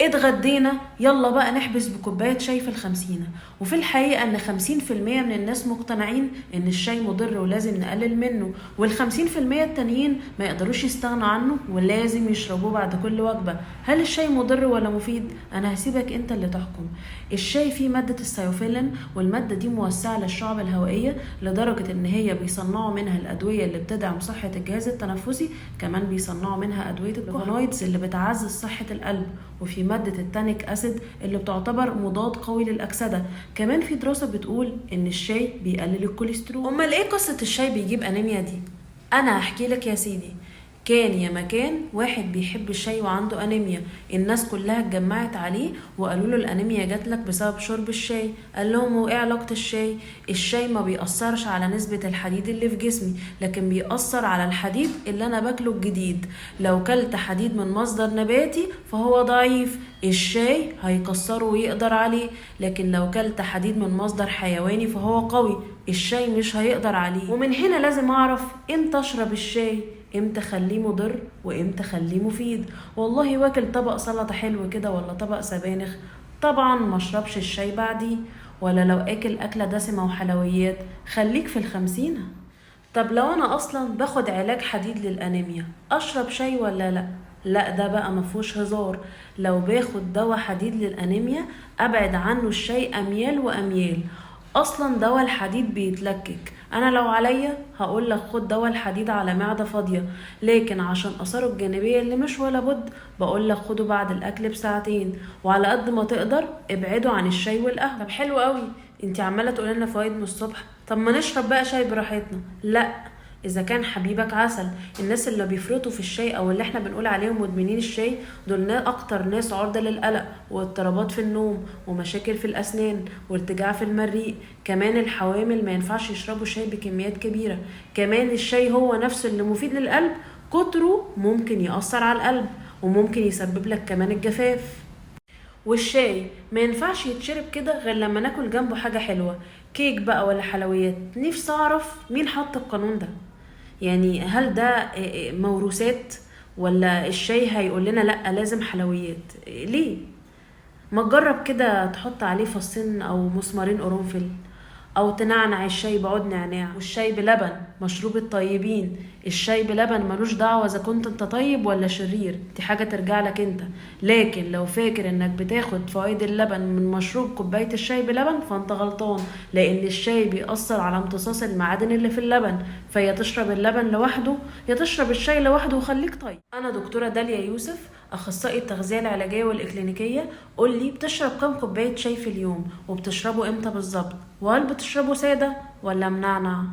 اتغدينا، يلا بقى نحبس بكوباية شاي في الخمسينة. وفي الحقيقة ان 50% من الناس مقتنعين ان الشاي مضر ولازم نقلل منه، وال50% التانيين ما يقدروش يستغنوا عنه ولازم يشربوه بعد كل وجبة. هل الشاي مضر ولا مفيد؟ انا هسيبك انت اللي تحكم. الشاي فيه مادة السيوفيلين، والمادة دي موسعة للشعب الهوائية لدرجة ان هي بيصنعوا منها الادوية اللي بتدعم صحة الجهاز التنفسي، كمان بيصنعوا منها ادوية الكوهانويدز اللي بتعزز صحة القلب، وفي مادة التانيك أسيد اللي بتعتبر مضاد قوي للأكسدة. كمان في دراسة بتقول إن الشاي بيقلل الكوليسترول. أمال إيه قصة الشاي بيجيب أنيميا دي؟ أنا هحكي لك يا سيدي. كان يا مكان واحد بيحب الشاي وعنده أنيميا، الناس كلها اتجمعت عليه وقالوا له الأنيميا جاتلك بسبب شرب الشاي. قال لهم هو ايه علاقة الشاي؟ الشاي ما بيأثرش على نسبة الحديد اللي في جسمي، لكن بيأثر على الحديد اللي أنا باكله الجديد. لو كلت حديد من مصدر نباتي فهو ضعيف، الشاي هيكسره ويقدر عليه، لكن لو كلت حديد من مصدر حيواني فهو قوي، الشاي مش هيقدر عليه. ومن هنا لازم أعرف امتى أشرب الشاي، امتى خليه مضر وامتى خليه مفيد. والله واكل طبق سلطة حلو كده ولا طبق سبانخ، طبعا ما اشربش الشاي بعديه. ولا لو اكل اكلة دسمة وحلويات، خليك في الخمسينة. طب لو انا اصلا باخد علاج حديد للانيميا، اشرب شاي ولا لا؟ لا، ده بقى مفهوش هزار. لو باخد دواء حديد للانيميا ابعد عنه الشاي اميال واميال. اصلا دواء الحديد بيتلكك، انا لو عليا هقول لك خد دواء الحديد على معده فاضيه، لكن عشان اثاره الجانبيه اللي مش ولا بد بقول لك خده بعد الاكل بساعتين. وعلى قد ما تقدر ابعدوا عن الشاي والقهوه. طب حلو قوي، انتي عماله تقولي لنا فوائد من الصبح، طب ما نشرب بقى شاي براحتنا. لا، اذا كان حبيبك عسل. الناس اللي بيفرطوا في الشاي او اللي احنا بنقول عليهم مدمنين الشاي، دول اكتر ناس عرضة للقلق واضطرابات في النوم ومشاكل في الاسنان وارتجاع في المريء. كمان الحوامل ما ينفعش يشربوا شاي بكميات كبيرة. كمان الشاي هو نفسه اللي مفيد للقلب، كتره ممكن يأثر على القلب وممكن يسبب لك كمان الجفاف. والشاي ما ينفعش يتشرب كده غير لما ناكل جنبه حاجة حلوة، كيك بقى ولا حلويات. نفسي اعرف مين حط القانون ده، يعني هل ده موروثات، ولا الشاي هيقول لنا لا لازم حلويات؟ ليه؟ ما تجرب كده تحط عليه فصين او مسمارين قرنفل، او تنعنع الشاي بعود نعناع. والشاي بلبن مشروب الطيبين. الشاي بلبن ملوش دعوة اذا كنت انت طيب ولا شرير، دي حاجة ترجع لك انت. لكن لو فاكر انك بتاخد فوائد اللبن من مشروب كوباية الشاي بلبن فانت غلطان، لان الشاي بيأثر على امتصاص المعادن اللي في اللبن. فيا تشرب اللبن لوحده يا تشرب الشاي لوحده وخليك طيب. انا دكتورة داليا يوسف، اخصائي التغذية العلاجية والاكلينيكية. قولي بتشرب كام كوباية شاي في اليوم، وبتشربه امتى بالظبط، وهل بتشربه سادة ولا منعنع؟